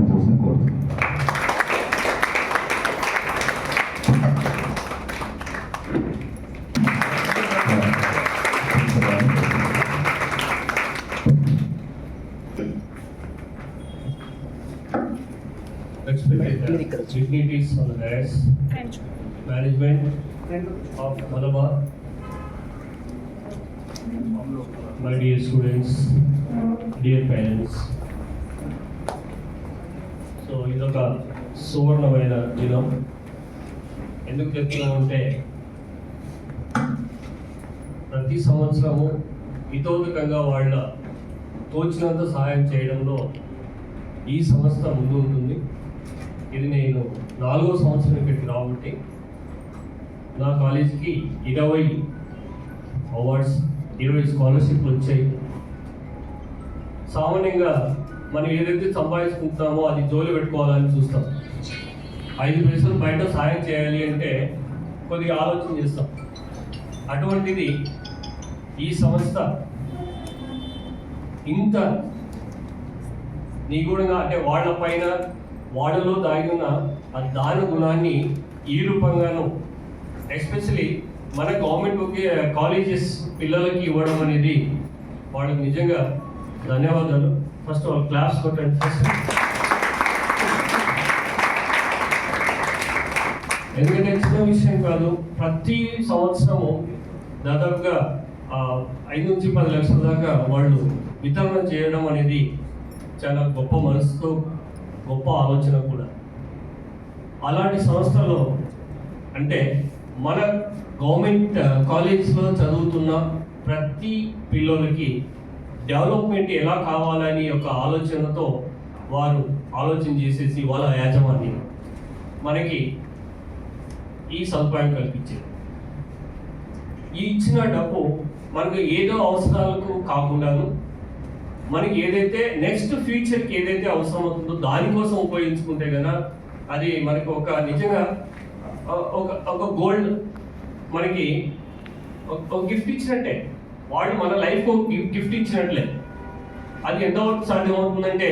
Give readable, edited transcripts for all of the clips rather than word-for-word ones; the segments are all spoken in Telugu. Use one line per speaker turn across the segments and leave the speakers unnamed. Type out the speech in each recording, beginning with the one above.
కోసం కోరుతున్నాను.
Dignitaries on the dais, management of Malabar, my dear students, dear parents. So ఇదొక సువర్ణమైన దినం. ఎందుకు చెప్తున్నామంటే ప్రతి సంవత్సరము ఇతోధికంగా వాళ్ళ తోచినంత సహాయం చేయడంలో ఈ సంస్థ ముందు ఉంటుంది. ఇది నేను 4వ సంవత్సరం ఇక్కడికి రాబట్టి నా కాలేజీకి 20 అవార్డ్స్, 20 స్కాలర్షిప్లు వచ్చాయి. సామాన్యంగా మనం ఏదైతే సంపాదించుకుంటున్నామో అది జోలి పెట్టుకోవాలని చూస్తాం. 5 పైసలు బయట సాయం చేయాలి అంటే కొద్దిగా ఆలోచన చేస్తాం. అటువంటిది ఈ సంస్థ ఇంత నిగూఢంగా అంటే వాళ్ళ పైన వాళ్ళలో దాగిన ఆ దాన గుణాన్ని ఈ రూపంగాను ఎస్పెషలీ మన గవర్నమెంట్ కాలేజెస్ పిల్లలకి ఇవ్వడం అనేది వాళ్ళకి నిజంగా ధన్యవాదాలు. ఫస్ట్ ఆల్ క్లాస్ కొట్టండి. ఫస్ట్ ఎందుకంటే చిన్న విషయం కాదు. ప్రతి సంవత్సరము దాదాపుగా 5 నుంచి 10 లక్షల దాకా వాళ్ళు వితరణ చేయడం అనేది చాలా గొప్ప మనసుతో గొప్ప ఆలోచన కూడా. అలాంటి సంస్థలో అంటే మన గవర్నమెంట్ కాలేజ్లో చదువుతున్న ప్రతి పిల్లలకి డెవలప్మెంట్ ఎలా కావాలని ఒక ఆలోచనతో వారు ఆలోచన చేసేసి వాళ్ళ యాజమాన్యం మనకి ఈ సదుపాయం కల్పించారు. ఈ ఇచ్చిన డబ్బు మనకు ఏదో అవసరాలకు కాకుండాను మనకి ఏదైతే నెక్స్ట్ ఫ్యూచర్కి ఏదైతే అవసరం అవుతుందో దానికోసం ఉపయోగించుకుంటే కదా అది మనకు ఒక నిజంగా ఒక గోల్డ్ మనకి ఒక గిఫ్ట్ ఇచ్చినట్టే. వాళ్ళు మన లైఫ్ గిఫ్ట్ ఇచ్చినట్లే. అది ఎంతవరకు సాధ్యమవుతుందంటే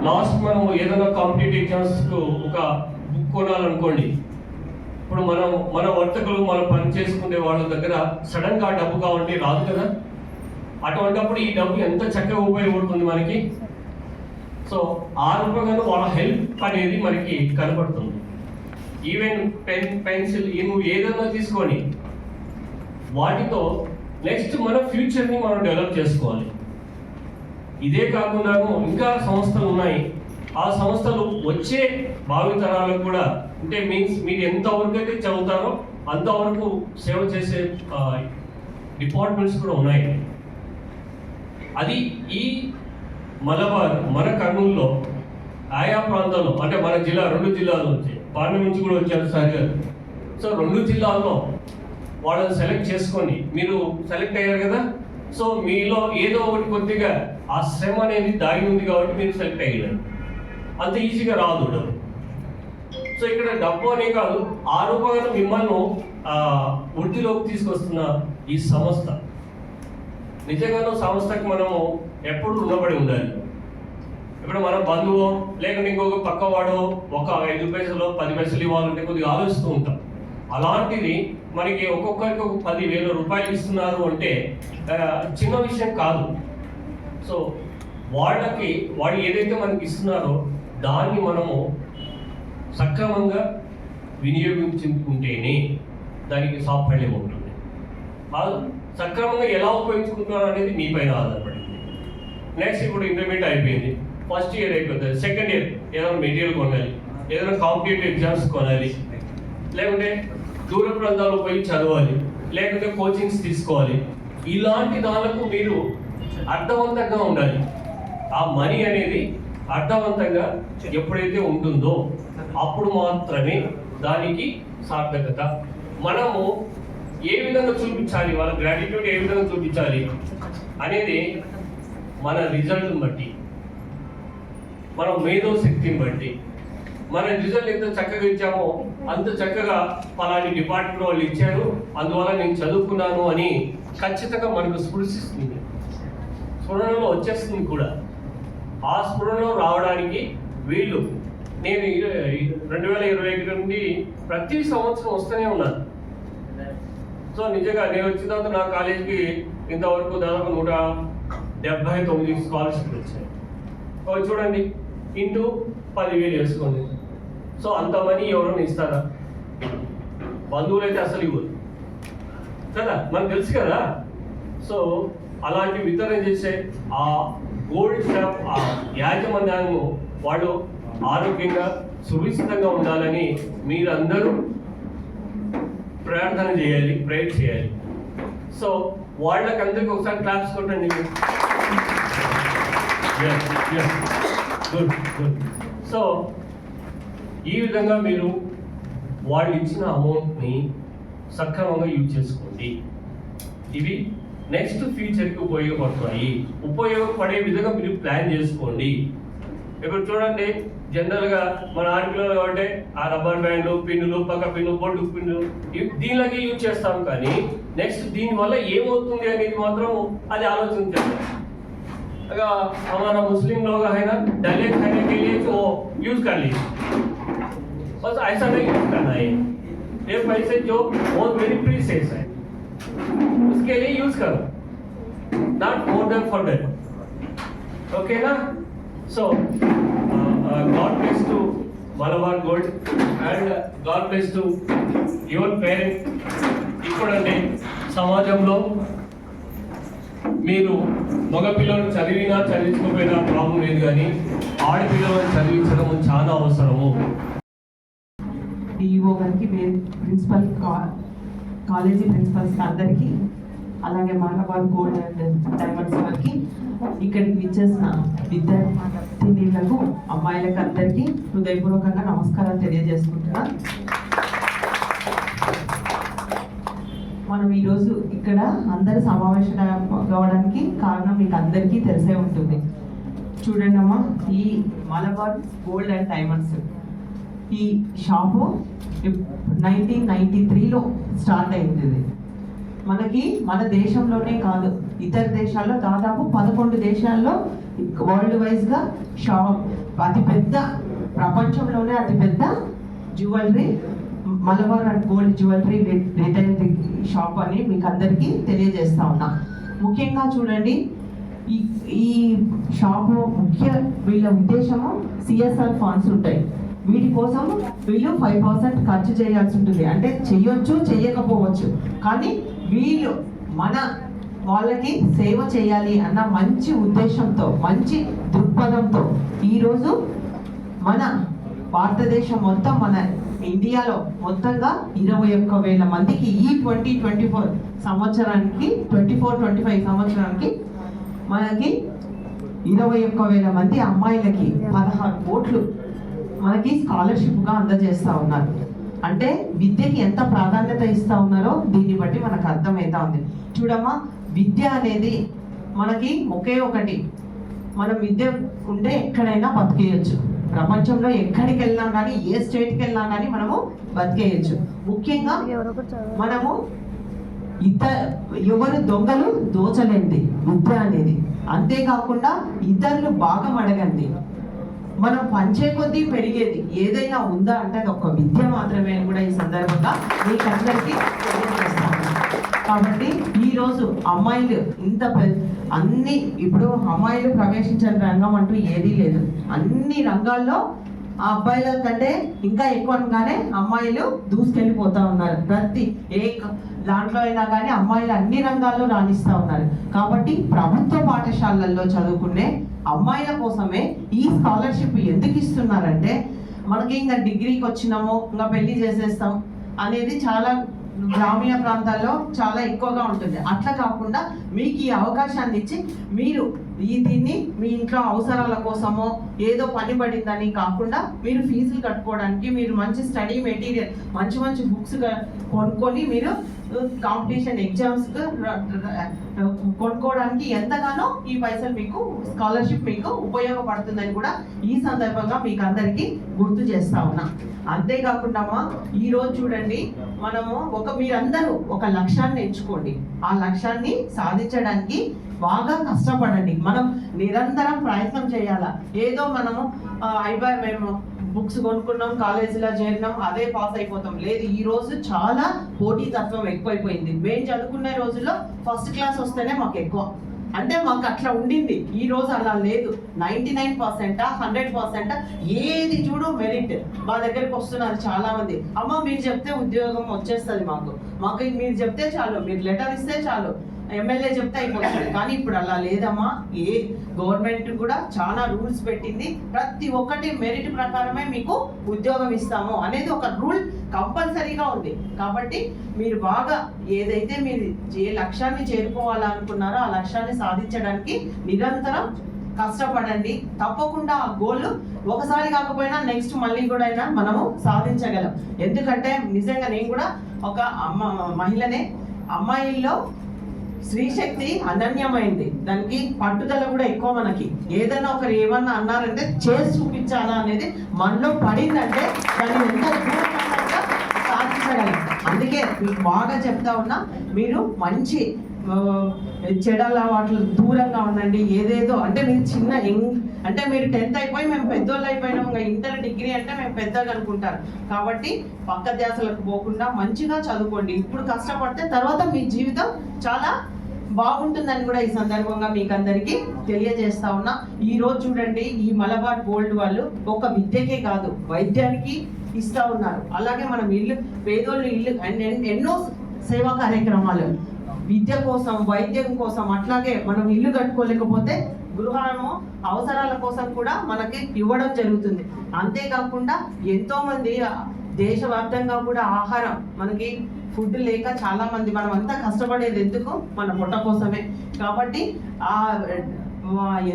లాస్ట్ మనం ఏదైనా కాంపిటేటివ్ ఎగ్జామ్స్కు ఒక బుక్ కొనాలనుకోండి. ఇప్పుడు మన వర్తకులు మనం పని చేసుకునే వాళ్ళ దగ్గర సడన్గా డబ్బు కావాలంటే రాదు కదా. అటువంటిప్పుడు ఈ డబ్బు ఎంత చక్కగా ఉపయోగపడుతుంది మనకి. సో ఆ రూపంగా వాళ్ళ హెల్ప్ అనేది మనకి కనపడుతుంది. ఈవెన్ పెన్సిల్ నువ్వు ఏదైనా తీసుకొని వాటితో నెక్స్ట్ మన ఫ్యూచర్ని మనం డెవలప్ చేసుకోవాలి. ఇదే కాకుండా ఇంకా సంస్థలు ఉన్నాయి. ఆ సంస్థలు వచ్చే భావితరాలకు కూడా అంటే మీన్స్ మీరు ఎంతవరకు అయితే చదువుతారో అంతవరకు సేవ చేసే డిపార్ట్మెంట్స్ కూడా ఉన్నాయి. అది ఈ మలబార్ మన కర్నూలులో ఆయా ప్రాంతాల్లో అంటే మన జిల్లా 2 జిల్లాలు వచ్చాయి. పార్లమెంట్ నుంచి కూడా వచ్చారు సార్ గారు. సో 2 జిల్లాల్లో వాళ్ళని సెలెక్ట్ చేసుకొని మీరు సెలెక్ట్ అయ్యారు కదా. సో మీలో ఏదో ఒకటి కొద్దిగా ఆ శ్రమ అనేది దాగి ఉంది కాబట్టి మీరు సెలెక్ట్ అయ్యారు. అంత ఈజీగా రాదు డబ్బు. సో ఇక్కడ డబ్బు అనే కాదు ఆ రూపంగా మిమ్మల్ని వృద్ధిలోకి తీసుకొస్తున్న ఈ సంస్థ నిజంగానూ సంస్థకి మనము ఎప్పుడు రుణపడి ఉండాలి. ఇప్పుడు మన బంధువు లేకుంటే ఇంకొక పక్కవాడు ఒక 5 పైసలు 10 పైసలు ఇవ్వాలంటే కొద్దిగా ఆలోచిస్తూ ఉంటాం. అలాంటిది మనకి ఒక్కొక్కరికి ఒక 10,000 రూపాయలు ఇస్తున్నారు అంటే చిన్న విషయం కాదు. సో వాళ్ళు ఏదైతే మనకి ఇస్తున్నారో దాన్ని మనము సక్రమంగా వినియోగించుకుంటేనే దానికి సాఫల్యం ఉంటుంది. సక్రమంగా ఎలా ఉపయోగించుకుంటున్నారు అనేది మీ పైన ఆధారపడింది. నెక్స్ట్ ఇప్పుడు ఇంటర్మీడియట్ అయిపోయింది, ఫస్ట్ ఇయర్ అయిపోతుంది, సెకండ్ ఇయర్ ఏదైనా మెటీరియల్ కొనాలి, ఏదైనా కాంపిటేటివ్ ఎగ్జామ్స్ కొనాలి, లేకుంటే దూర ప్రాంతాల్లో పోయి చదవాలి, లేకుంటే కోచింగ్స్ తీసుకోవాలి. ఇలాంటి దానికి మీరు అర్థవంతంగా ఉండాలి. ఆ మనీ అనేది అర్థవంతంగా ఎప్పుడైతే ఉంటుందో అప్పుడు మాత్రమే దానికి సార్థకత. మనము ఏ విధంగా చూపించాలి, వాళ్ళ గ్రాటిట్యూడ్ ఏ విధంగా చూపించాలి అనేది మన రిజల్ట్ని బట్టి, మన మేధో శక్తిని బట్టి, మన రిజల్ట్ ఎంత చక్కగా ఇచ్చామో అంత చక్కగా పలాని డిపార్ట్మెంట్ వాళ్ళు ఇచ్చారు, అందువల్ల నేను చదువుకున్నాను అని ఖచ్చితంగా మనకు స్ఫురిస్తుంది, స్ఫురణలో వచ్చేస్తుంది కూడా. ఆ స్ఫురణలో రావడానికి వీళ్ళు, నేను 2021 నుండి ప్రతి సంవత్సరం వస్తూనే ఉన్నాను. సో నిజంగా నేను వచ్చిన తర్వాత నా కాలేజీకి ఇంతవరకు దాదాపు 179 స్కాలర్షిప్లు వచ్చాయి. చూడండి, ఇంటూ 10,000 వేసుకోండి. సో అంత మనీ ఎవరైనా ఇస్తారా? బంధువులు అయితే అసలు ఇవ్వదు కదా, మనకు తెలుసు కదా. సో అలాంటి వితరణ చేసే ఆ గోల్డ్ షాప్ ఆ యాజమాన్యాన్ని వాళ్ళు ఆరోగ్యంగా సురక్షితంగా ఉండాలని మీరందరూ ప్రార్థన చేయాలి, ప్రేయర్ చేయాలి. సో వాళ్ళకందరికీ ఒకసారి క్లాప్స్ కొట్టండి. Good good. సో ఈ విధంగా మీరు వాళ్ళు ఇచ్చిన అమౌంట్ని సక్రమంగా యూజ్ చేసుకోండి. ఇవి నెక్స్ట్ ఫ్యూచర్కి ఉపయోగపడే విధంగా మీరు ప్లాన్ చేసుకోండి. ఇప్పుడు చూడండి, జనరల్గా మన ఆడపిల్లలు అంటే ఆ రబ్బర్ బ్యాండ్లు, పిన్నులు, పక్క పిన్ను, బొడ్డు పిన్ను దీనిలాగే యూజ్ చేస్తాం. కానీ నెక్స్ట్ దీనివల్ల ఏమవుతుంది అనేది మాత్రం అది ఆలోచించాలి. हमारा मुस्लिम लोग है ना, डायलेट खाने के लिए तो यूज कर लीजिए, बस ऐसा नहीं यूज करना है। ये पैसे जो बहुत वेरी प्रीशियस है उसके लिए यूज करो, not more than for that, okay ना. सो God bless to Malabar Gold and God bless to your parents. ఇప్పుడంటే సమాజంలో మీరు మగ పిల్లలు చదివినా చదివించకపోయినా ప్రాబ్లం లేదు, కానీ ఆడపిల్లలను చదివించడం చాలా అవసరము.
డిఈఓ గారికి, ప్రిన్సిపల్, కాలేజీ ప్రిన్సిపల్స్ అందరికీ, అలాగే మలబార్ గోల్డ్ అండ్ డైమండ్స్ వారికి, ఇక్కడికి విచ్చేసిన విద్యార్థినులకు, అమ్మాయిలకు అందరికీ హృదయపూర్వకంగా నమస్కారాలు తెలియజేసుకుంటున్నా. మనం ఈరోజు ఇక్కడ అందరు సమావేశం కావడానికి కారణం మీకు అందరికీ తెలిసే ఉంటుంది. చూడండి అమ్మా, ఈ మలబార్ గోల్డ్ అండ్ డైమండ్స్ ఈ షాపు 1993లో స్టార్ట్ అయింది. ఇది మనకి మన దేశంలోనే కాదు, ఇతర దేశాల్లో దాదాపు 11 దేశాల్లో వరల్డ్ వైజ్గా షాప్, అతిపెద్ద, ప్రపంచంలోనే అతిపెద్ద jewellery Malabar and gold jewellery retail shop అని మీకు అందరికీ తెలియజేస్తా ఉన్నా. ముఖ్యంగా చూడండి, ఈ షాపు వీళ్ళ ఉద్దేశము సిఎస్ఆర్ ఫండ్స్ ఉంటాయి. వీటి కోసం వీళ్ళు 5% ఖర్చు చేయాల్సి ఉంటుంది. అంటే చెయ్యొచ్చు, చెయ్యకపోవచ్చు, కానీ వీళ్ళు మన వాళ్ళకి సేవ చేయాలి అన్న మంచి ఉద్దేశంతో, మంచి దృక్పథంతో ఈరోజు మన భారతదేశం మొత్తం, మన ఇండియాలో మొత్తంగా 21,000 మందికి ఈ 2024 సంవత్సరానికి 24-25 సంవత్సరానికి మనకి 21,000 మంది అమ్మాయిలకి 16 కోట్లు మనకి స్కాలర్షిప్గా అందజేస్తూ ఉన్నారు. అంటే విద్యకి ఎంత ప్రాధాన్యత ఇస్తూ ఉన్నారో దీన్ని బట్టి మనకు అర్థమవుతా ఉంది. చూడమ్మా, విద్య అనేది మనకి ఒకే ఒకటి, మనం విద్య ఉంటే ఎక్కడైనా బతికేయచ్చు. ప్రపంచంలో ఎక్కడికి వెళ్ళినా కానీ, ఏ స్టేట్కి వెళ్ళినా కానీ మనము బతికేయచ్చు. ముఖ్యంగా మనము ఎవరు దొంగలు దోచలేంది విద్య అనేది. అంతేకాకుండా ఇతరులు భాగం అడగండి, మనం పంచే కొద్దీ పెరిగేది ఏదైనా ఉందా అంటే అది ఒక విద్య మాత్రమే అని కూడా ఈ సందర్భంగా మీకు అందరికీ తెలియజేస్తాను. కాబట్టి ఈరోజు అమ్మాయిలు అన్ని, ఇప్పుడు అమ్మాయిలు ప్రవేశించని రంగం అంటూ ఏదీ లేదు. అన్ని రంగాల్లో ఆ అబ్బాయిల కంటే ఇంకా ఎక్కువగానే అమ్మాయిలు దూసుకెళ్ళిపోతా ఉన్నారు. ప్రతి దాంట్లో అయినా కానీ అమ్మాయిలు అన్ని రంగాల్లో రాణిస్తూ ఉన్నారు. కాబట్టి ప్రభుత్వ పాఠశాలల్లో చదువుకునే అమ్మాయిల కోసమే ఈ స్కాలర్షిప్ ఎందుకు ఇస్తున్నారంటే, మనకి ఇంకా డిగ్రీకి వచ్చినాము ఇంకా పెళ్లి చేసేస్తాం అనేది చాలా గ్రామీణ ప్రాంతాల్లో చాలా ఎక్కువగా ఉంటుంది. అట్లా కాకుండా మీకు ఈ అవకాశాన్ని ఇచ్చి మీరు దీన్ని మీ ఇంట్లో అవసరాల కోసమో ఏదో పని పడిందని కాకుండా మీరు ఫీజులు కట్టుకోవడానికి, మీరు మంచి స్టడీ మెటీరియల్ మంచి మంచి బుక్స్ కొనుక్కొని మీరు కాంపిటీషన్ ఎగ్జామ్స్ కొనుక్కోవడానికి ఎంతగానో ఈ పైసలు మీకు స్కాలర్షిప్ మీకు ఉపయోగపడుతుందని కూడా ఈ సందర్భంగా మీకు అందరికీ గుర్తు చేస్తా ఉన్నా. అంతేకాకుండా ఈ రోజు చూడండి, మనము మీరందరూ ఒక లక్ష్యాన్ని ఎంచుకోండి. ఆ లక్ష్యాన్ని సాధించడానికి బాగా కష్టపడండి. మనం నిరంతరం ప్రయత్నం చేయాలా. ఏదో మనము అయిపోయి మేము బుక్స్ కొనుక్కున్నాం, కాలేజీలో చేరినాం, అదే పాస్ అయిపోతాం లేదు. ఈ రోజు చాలా పోటీతత్వం ఎక్కువైపోయింది. మేము చదువుకునే రోజుల్లో ఫస్ట్ క్లాస్ వస్తేనే మాకు ఎక్కువ, అంటే మాకు అట్లా ఉండింది. ఈ రోజు అలా లేదు. 99% 100% ఏది చూడు మెరిట్. మా దగ్గరికి వస్తున్నారు చాలా మంది, అమ్మ మీరు చెప్తే ఉద్యోగం వచ్చేస్తుంది మాకు మీరు చెప్తే చాలు, మీరు లెటర్ ఇస్తే చాలు, ఎమ్మెల్యే చెప్తే అయిపోతుంది. కానీ ఇప్పుడు అలా లేదమ్మా. గవర్నమెంట్ కూడా చాలా రూల్స్ పెట్టింది. ప్రతి ఒక్కటి మెరిట్ ప్రకారమే మీకు ఉద్యోగం ఇస్తాము అనేది ఒక రూల్ కంపల్సరీగా ఉంది. కాబట్టి మీరు బాగా ఏదైతే మీరు ఏ లక్ష్యాన్ని చేరుకోవాలనుకున్నారో ఆ లక్ష్యాన్ని సాధించడానికి నిరంతరం కష్టపడండి. తప్పకుండా ఆ గోల్ ఒకసారి కాకపోయినా నెక్స్ట్ మళ్ళీ కూడా అయినా మనము సాధించగలం. ఎందుకంటే నిజంగా నేను కూడా ఒక మహిళనే. అమ్మాయిల్లో స్త్రీ శక్తి అనన్యమైంది, దానికి పట్టుదల కూడా ఎక్కువ. మనకి ఏదైనా ఒకరు ఏమన్నా అన్నారంటే చేసి చూపించాలా అనేది మనలో పడిందంటే దాన్ని ఎంత దూరంగా సాధించగలం. అందుకే మీకు బాగా చెప్తా ఉన్నా, మీరు మంచి చెడల వాటి దూరంగా ఉండండి. ఏదేదో అంటే మీరు అంటే మీరు 10th అయిపోయి మేము పెద్దోళ్ళు అయిపోయినాం, ఇంకా ఇంటర్ డిగ్రీ అంటే మేము పెద్దగా అనుకుంటారు. కాబట్టి పక్క ధ్యాసలకు పోకుండా మంచిగా చదువుకోండి. ఇప్పుడు కష్టపడితే తర్వాత మీ జీవితం చాలా బాగుంటుందని కూడా ఈ సందర్భంగా మీకు అందరికీ తెలియజేస్తా ఉన్నా. ఈ రోజు చూడండి, ఈ మలబార్ గోల్డ్ వాళ్ళు ఒక విద్యకే కాదు వైద్యానికి ఇస్తా ఉన్నారు. అలాగే మనం పేదోళ్ళు ఇల్లు ఎన్నో సేవా కార్యక్రమాలు విద్య కోసం, వైద్యం కోసం, అట్లాగే మనం ఇల్లు కట్టుకోలేకపోతే గృహము అవసరాల కోసం కూడా మనకి ఇవ్వడం జరుగుతుంది. అంతేకాకుండా ఎంతో మంది దేశవ్యాప్తంగా కూడా ఆహారం, మనకి ఫుడ్ లేక చాలా మంది, మనం అంతా కష్టపడేది ఎందుకు? మన పొట్ట కోసమే. కాబట్టి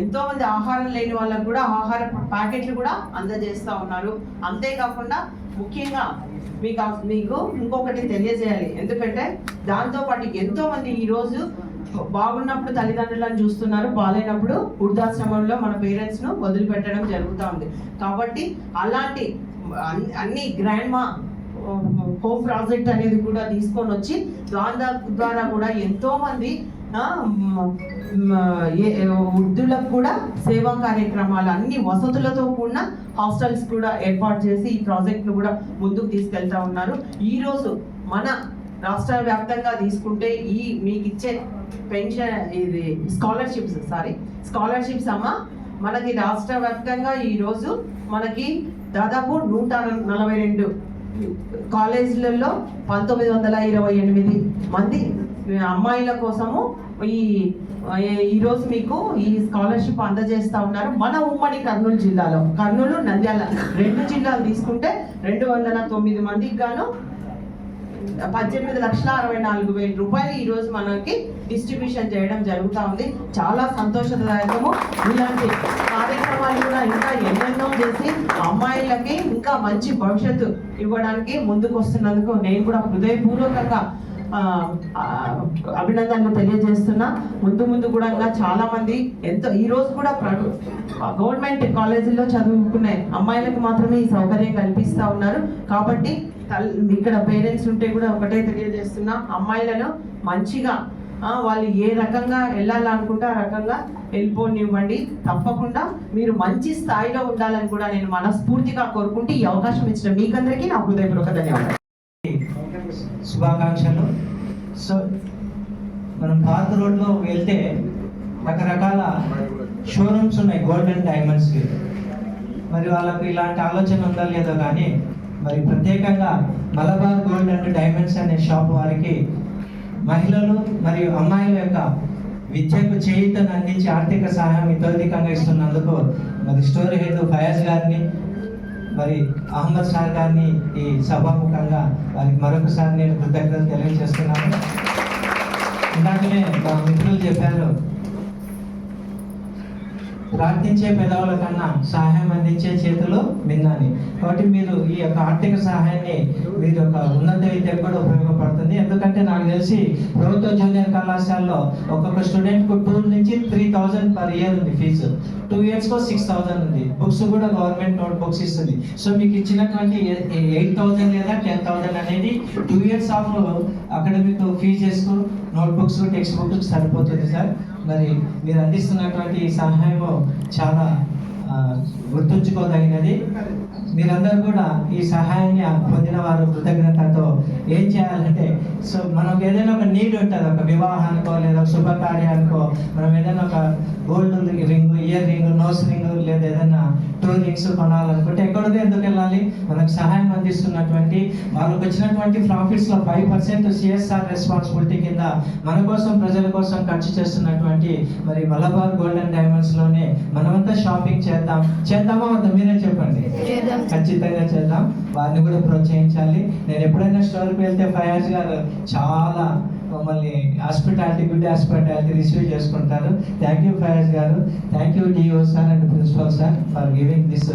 ఎంతో మంది ఆహారం లేని వాళ్ళకు కూడా ఆహార ప్యాకెట్లు కూడా అందజేస్తూ ఉన్నారు. అంతేకాకుండా ముఖ్యంగా మీకు ఇంకొకటి తెలియజేయాలి. ఎందుకంటే దాంతోపాటు ఎంతో మంది ఈరోజు బాగున్నప్పుడు తల్లిదండ్రులను చూస్తున్నారు, బాగాలేనప్పుడు వృద్ధాశ్రమంలో మన పేరెంట్స్ ను వదిలిపెట్టడం జరుగుతూ ఉంది. కాబట్టి అలాంటి అన్ని గ్రాండ్ మా హోమ్ ప్రాజెక్ట్ అనేది కూడా తీసుకొని వచ్చి దాని ద్వారా కూడా ఎంతో మంది వృద్ధులకు కూడా సేవా కార్యక్రమాలు, అన్ని వసతులతో కూడిన హాస్టల్స్ కూడా ఏర్పాటు చేసి ఈ ప్రాజెక్ట్ను కూడా ముందుకు తీసుకెళ్తా ఉన్నారు. ఈరోజు మన రాష్ట్ర వ్యాప్తంగా తీసుకుంటే మీకు ఇచ్చే పెన్షన్ ఇది స్కాలర్షిప్స్ అమ్మ మనకి రాష్ట్ర వ్యాప్తంగా ఈరోజు మనకి దాదాపు 142 కాలేజీలలో 1928 మంది అమ్మాయిల కోసము ఈరోజు మీకు ఈ స్కాలర్షిప్ అందజేస్తా ఉన్నారు. మన ఉమ్మడి కర్నూలు నంద్యాల 2 జిల్లాలు తీసుకుంటే 209 మందికి గాను 18,64,000 రూపాయలు ఈరోజు మనకి డిస్ట్రిబ్యూషన్ చేయడం జరుగుతూ ఉంది. చాలా సంతోషదాయకము. ఇలాంటి కార్యక్రమాలు కూడా ఇంకా ఎన్నెన్నో చేసి అమ్మాయిలకి ఇంకా మంచి భవిష్యత్తు ఇవ్వడానికి ముందుకు వస్తున్నందుకు నేను కూడా హృదయపూర్వకంగా అభినందనలు తెలియజేస్తున్నా. ముందు కూడా ఇంకా చాలా మంది ఈ రోజు కూడా గవర్నమెంట్ కాలేజీల్లో చదువుకునే అమ్మాయిలకు మాత్రమే ఈ సౌకర్యం కల్పిస్తా ఉన్నారు. కాబట్టి ఇక్కడ పేరెంట్స్ ఉంటే కూడా ఒకటే తెలియజేస్తున్నా, అమ్మాయిలను మంచిగా వాళ్ళు ఏ రకంగా వెళ్ళాలనుకుంటే ఆ రకంగా వెళ్ళిపోనివ్వండి. తప్పకుండా మీరు మంచి స్థాయిలో ఉండాలని కూడా నేను మనస్ఫూర్తిగా కోరుకుంటూ ఈ అవకాశం ఇచ్చిన మీకందరికీ నా హృదయపూర్వక ధన్యవాదాలు,
శుభాకాంక్షలు. సో మనం పార్క్ రోడ్లో వెళ్తే రకరకాల షోరూమ్స్ ఉన్నాయి గోల్డ్ అండ్ డైమండ్స్కి. మరి వాళ్ళకు ఇలాంటి ఆలోచన ఉందా లేదో కానీ మరి ప్రత్యేకంగా మలబార్ గోల్డ్ అండ్ డైమండ్స్ అనే షాప్ వారికి మహిళలు మరియు అమ్మాయిల యొక్క విద్యకు చేయూతను అందించి ఆర్థిక సహాయం ఇతోధికంగా ఇస్తున్నందుకు మరి స్టోరీ హెడ్ ఫయాజ్ గారిని, మరి అహ్మద్ సార్ గారిని ఈ సభాముఖంగా వారికి మరొకసారి నేను కృతజ్ఞతలు తెలియజేస్తున్నాను. ఇందాకనే మా మిత్రులు చెప్పారు, ప్రార్థించే పెదవుల కన్నా సహాయం అందించే చేతులు మిన్నాని. కాబట్టి మీరు ఈ యొక్క ఆర్థిక సహాయాన్ని మీరు యొక్క ఉన్నత విద్యకు కూడా ఉపయోగపడుతుంది. ఎందుకంటే నాకు తెలిసి ప్రభుత్వ జూనియర్ కళాశాలలో ఒక్కొక్క స్టూడెంట్కు 2 నుంచి 3,000 పర్ ఇయర్ ఉంది ఫీజు. 2 ఇయర్స్కో 6,000 ఉంది. బుక్స్ కూడా గవర్నమెంట్ నోట్ బుక్స్ ఇస్తుంది. సో మీకు ఇచ్చినటువంటి 8,000 లేదా 10,000 అనేది 2 ఇయర్స్ ఆఫ్ అకాడమిక్ ఫీజెస్కు నోట్ బుక్స్ టెక్స్ట్ బుక్స్ సరిపోతుంది సార్. మరి మీరు అందిస్తున్నటువంటి ఈ సహాయము చాలా గుర్తుంచుకోదగినది. మీరందరూ కూడా ఈ సహాయాన్ని పొందిన వారు కృతజ్ఞతతో ఏం చేయాలంటే, సో మనకు ఏదైనా ఒక నీడ్ ఉంటుంది, ఒక వివాహానికో లేదా శుభకార్యానికో, మనం ఏదైనా ఒక gold ring, ear ring, nose ring లేదా ఏదైనా 2 రింగ్స్ కొనాలనుకుంటే ఎక్కడికి ఎందుకు వెళ్ళాలి? మనకు సహాయం అందిస్తున్నటువంటి వాళ్ళకి వచ్చినటువంటి ప్రాఫిట్స్లో 5% CSR రెస్పాన్సిబిలిటీ కింద మన కోసం, ప్రజల కోసం ఖర్చు చేస్తున్నటువంటి మరి మలబార్ గోల్డ్ అండ్ డైమండ్స్లోనే మనమంతా షాపింగ్ చేద్దామా వద్దా? మీరే చెప్పండి. ఖచ్చితంగా చేద్దాం. వారిని కూడా ప్రోత్సహించాలి. నేను ఎప్పుడైనా స్టోర్కి వెళ్తే ఫయాజ్ గారు చాలా మమ్మల్ని గుడ్ హాస్పిటాలిటీ రిసీవ్ చేసుకుంటారు. థ్యాంక్ యూ ఫయాజ్ గారు. Thank you DO sir and principal sir for giving this